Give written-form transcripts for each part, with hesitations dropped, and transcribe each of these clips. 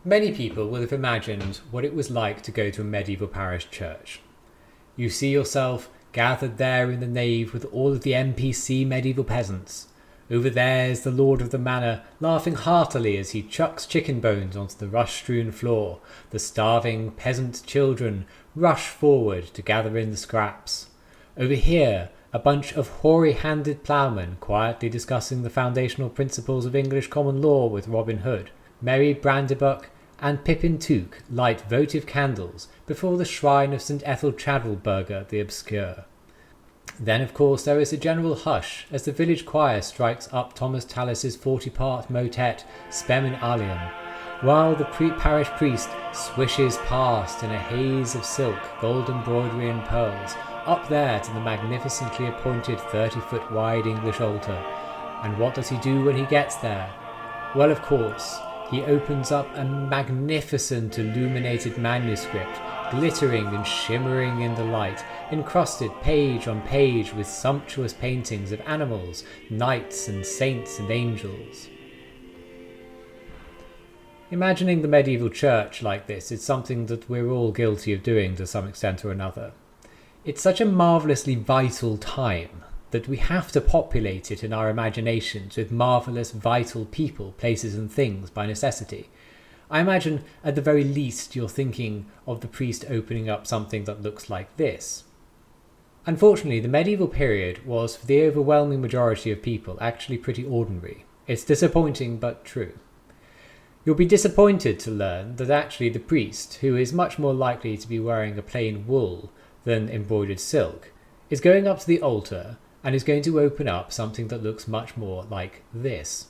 Many people will have imagined what it was like to go to a medieval parish church. You see yourself gathered there in the nave with all of the NPC medieval peasants. Over there is the lord of the manor, laughing heartily as he chucks chicken bones onto the rush-strewn floor. The starving peasant children rush forward to gather in the scraps. Over here, a bunch of hoary-handed ploughmen quietly discussing the foundational principles of English common law with Robin Hood. Merry Brandybuck and Pippin Tooke light votive candles before the shrine of St. Ethel Chadwellberger the Obscure. Then, of course, there is a general hush as the village choir strikes up Thomas Tallis's 40-part motet Spem in Alium, while the parish priest swishes past in a haze of silk, gold embroidery and pearls, up there to the magnificently appointed 30-foot wide English altar. And what does he do when he gets there? Well, of course, he opens up a magnificent illuminated manuscript, glittering and shimmering in the light, encrusted page on page with sumptuous paintings of animals, knights and saints and angels. Imagining the medieval church like this is something that we're all guilty of doing to some extent or another. It's such a marvellously vital time that we have to populate it in our imaginations with marvellous, vital people, places and things by necessity. I imagine at the very least you're thinking of the priest opening up something that looks like this. Unfortunately, the medieval period was, for the overwhelming majority of people, actually pretty ordinary. It's disappointing but true. You'll be disappointed to learn that actually the priest, who is much more likely to be wearing a plain wool than embroidered silk, is going up to the altar and is going to open up something that looks much more like this.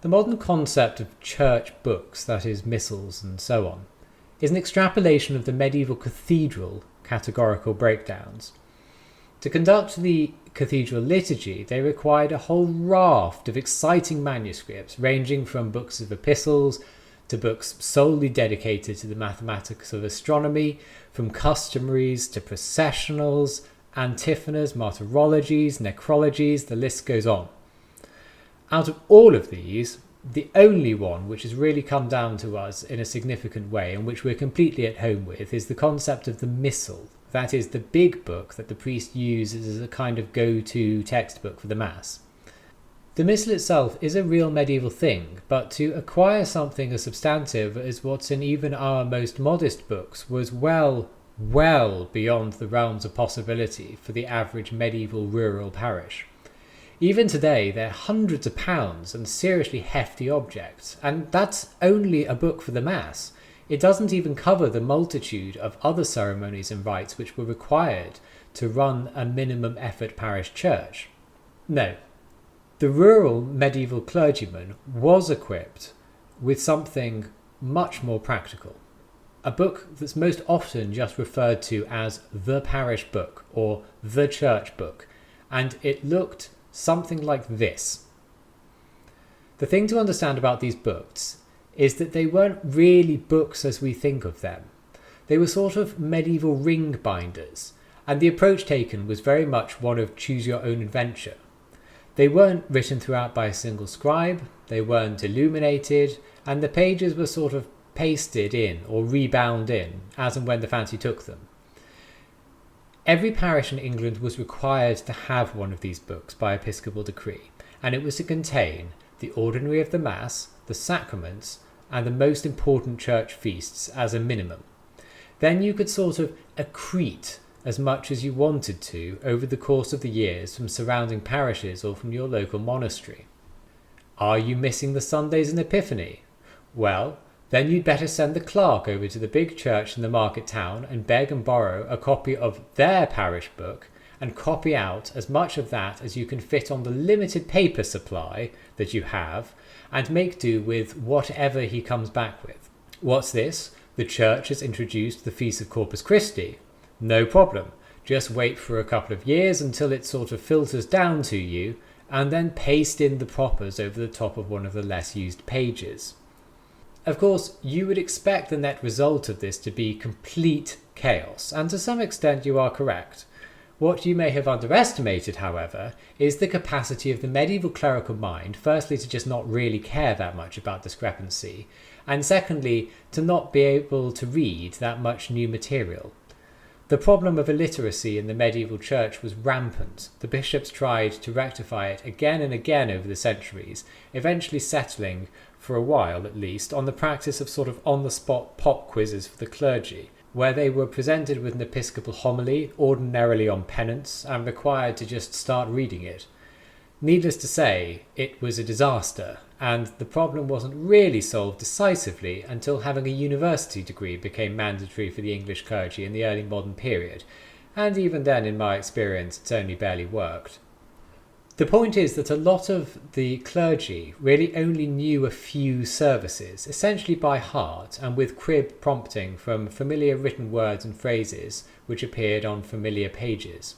The modern concept of church books, that is missals and so on, is an extrapolation of the medieval cathedral categorical breakdowns. To conduct the cathedral liturgy, they required a whole raft of exciting manuscripts, ranging from books of epistles to books solely dedicated to the mathematics of astronomy, from customaries to processionals, antiphoners, martyrologies, necrologies, the list goes on. Out of all of these, the only one which has really come down to us in a significant way and which we're completely at home with is the concept of the missal. That is the big book that the priest uses as a kind of go-to textbook for the Mass. The missal itself is a real medieval thing, but to acquire something as substantive as what's in even our most modest books was well beyond the realms of possibility for the average medieval rural parish. Even today, they're hundreds of pounds and seriously hefty objects, and that's only a book for the Mass. It doesn't even cover the multitude of other ceremonies and rites which were required to run a minimum effort parish church. No, the rural medieval clergyman was equipped with something much more practical. A book that's most often just referred to as the parish book or the church book, and it looked something like this. The thing to understand about these books is that they weren't really books as we think of them. They were sort of medieval ring binders, and the approach taken was very much one of choose your own adventure. They weren't written throughout by a single scribe, they weren't illuminated, and the pages were sort of pasted in or rebound in as and when the fancy took them. Every parish in England was required to have one of these books by episcopal decree, and it was to contain the ordinary of the Mass, the sacraments, and the most important church feasts as a minimum. Then you could sort of accrete as much as you wanted to over the course of the years from surrounding parishes or from your local monastery. Are you missing the Sundays in Epiphany? Well, then you'd better send the clerk over to the big church in the market town and beg and borrow a copy of their parish book and copy out as much of that as you can fit on the limited paper supply that you have and make do with whatever he comes back with. What's this? The church has introduced the Feast of Corpus Christi. No problem. Just wait for a couple of years until it sort of filters down to you and then paste in the propers over the top of one of the less used pages. Of course, you would expect the net result of this to be complete chaos, and to some extent you are correct. What you may have underestimated, however, is the capacity of the medieval clerical mind, firstly to just not really care that much about discrepancy, and secondly, to not be able to read that much new material. The problem of illiteracy in the medieval church was rampant. The bishops tried to rectify it again and again over the centuries, eventually settling, for a while at least, on the practice of sort of on-the-spot pop quizzes for the clergy, where they were presented with an episcopal homily, ordinarily on penance, and required to just start reading it. Needless to say, it was a disaster, and the problem wasn't really solved decisively until having a university degree became mandatory for the English clergy in the early modern period, and even then, in my experience, it's only barely worked. The point is that a lot of the clergy really only knew a few services, essentially by heart and with crib prompting from familiar written words and phrases which appeared on familiar pages.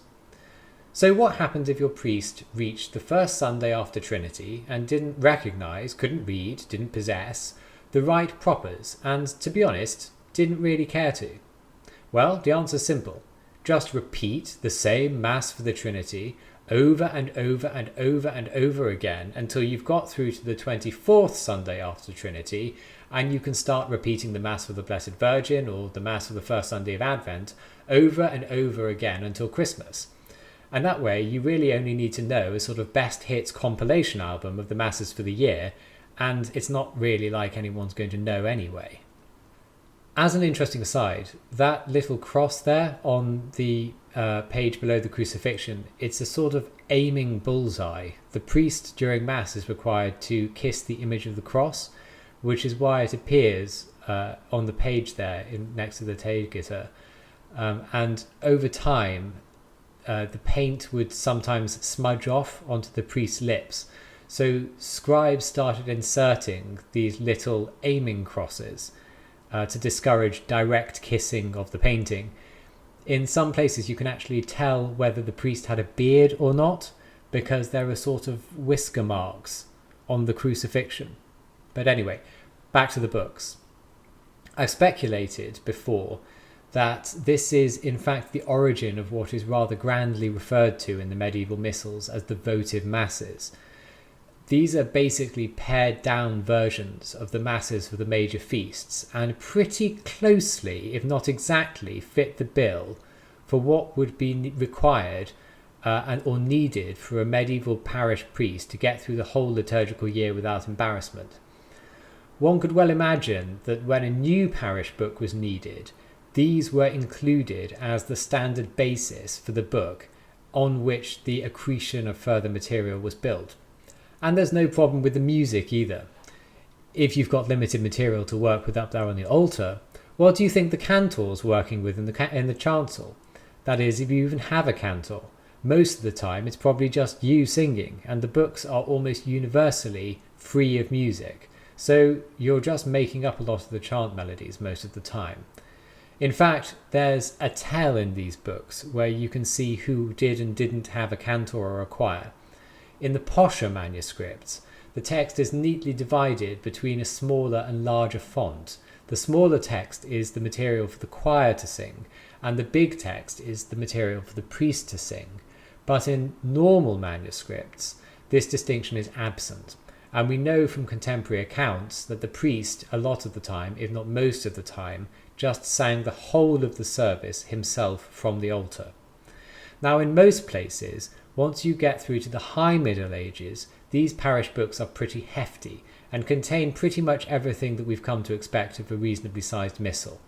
So what happened if your priest reached the first Sunday after Trinity and didn't recognise, couldn't read, didn't possess the right propers and, to be honest, didn't really care to? Well, the answer's simple. Just repeat the same Mass for the Trinity over and over and over and over again until you've got through to the 24th Sunday after Trinity, and you can start repeating the Mass for the Blessed Virgin or the Mass for the first Sunday of Advent over and over again until Christmas. And that way you really only need to know a sort of best hits compilation album of the Masses for the year, and it's not really like anyone's going to know anyway. As an interesting aside, that little cross there on the page below the crucifixion, it's a sort of aiming bullseye. The priest during Mass is required to kiss the image of the cross, which is why it appears on the page there next to the Tägiter. And over time, the paint would sometimes smudge off onto the priest's lips. So scribes started inserting these little aiming crosses to discourage direct kissing of the painting. In some places you can actually tell whether the priest had a beard or not, because there are sort of whisker marks on the crucifixion. But anyway, back to the books. I've speculated before that this is in fact the origin of what is rather grandly referred to in the medieval missals as the votive masses. These are basically pared down versions of the masses for the major feasts, and pretty closely, if not exactly, fit the bill for what would be required or needed for a medieval parish priest to get through the whole liturgical year without embarrassment. One could well imagine that when a new parish book was needed, these were included as the standard basis for the book on which the accretion of further material was built. And there's no problem with the music either. If you've got limited material to work with up there on the altar, what do you think the cantor's working with in the chancel? That is, if you even have a cantor. Most of the time it's probably just you singing, and the books are almost universally free of music. So you're just making up a lot of the chant melodies most of the time. In fact, there's a tell in these books where you can see who did and didn't have a cantor or a choir. In the posher manuscripts, the text is neatly divided between a smaller and larger font. The smaller text is the material for the choir to sing, and the big text is the material for the priest to sing. But in normal manuscripts, this distinction is absent, and we know from contemporary accounts that the priest, a lot of the time, if not most of the time, just sang the whole of the service himself from the altar. Now, in most places, once you get through to the High Middle Ages, these parish books are pretty hefty and contain pretty much everything that we've come to expect of a reasonably sized missal.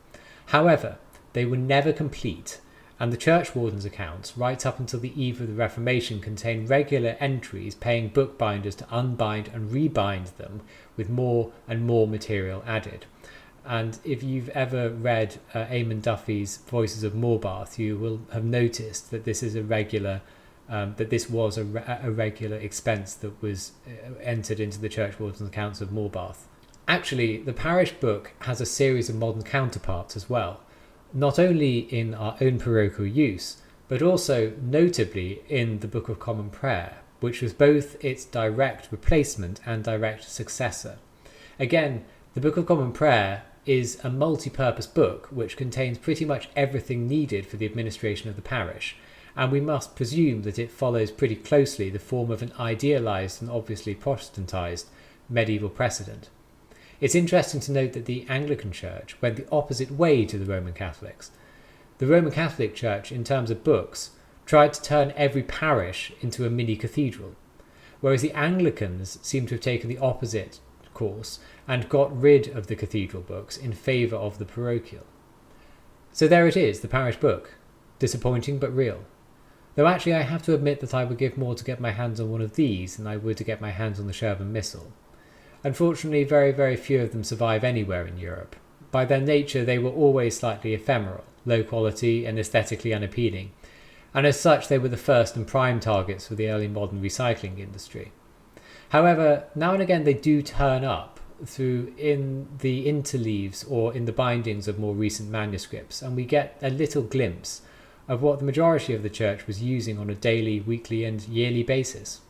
However, they were never complete, and the churchwarden's accounts, right up until the eve of the Reformation, contain regular entries paying bookbinders to unbind and rebind them with more and more material added. And if you've ever read Eamon Duffy's Voices of Morbarth, you will have noticed that this is a regular expense that was entered into the churchwarden's accounts of Morbarth. Actually, the parish book has a series of modern counterparts as well, not only in our own parochial use, but also notably in the Book of Common Prayer, which was both its direct replacement and direct successor. Again, the Book of Common Prayer is a multi-purpose book which contains pretty much everything needed for the administration of the parish, and we must presume that it follows pretty closely the form of an idealised and obviously Protestantised medieval precedent. It's interesting to note that the Anglican Church went the opposite way to the Roman Catholics. The Roman Catholic Church, in terms of books, tried to turn every parish into a mini cathedral, whereas the Anglicans seem to have taken the opposite course and got rid of the cathedral books in favour of the parochial. So there it is, the Parish Book. Disappointing but real. Though actually I have to admit that I would give more to get my hands on one of these than I would to get my hands on the Sherborne Missal. Unfortunately, very, very few of them survive anywhere in Europe. By their nature, they were always slightly ephemeral, low quality and aesthetically unappealing, and as such they were the first and prime targets for the early modern recycling industry. However, now and again they do turn up through in the interleaves or in the bindings of more recent manuscripts, and we get a little glimpse of what the majority of the church was using on a daily, weekly and yearly basis.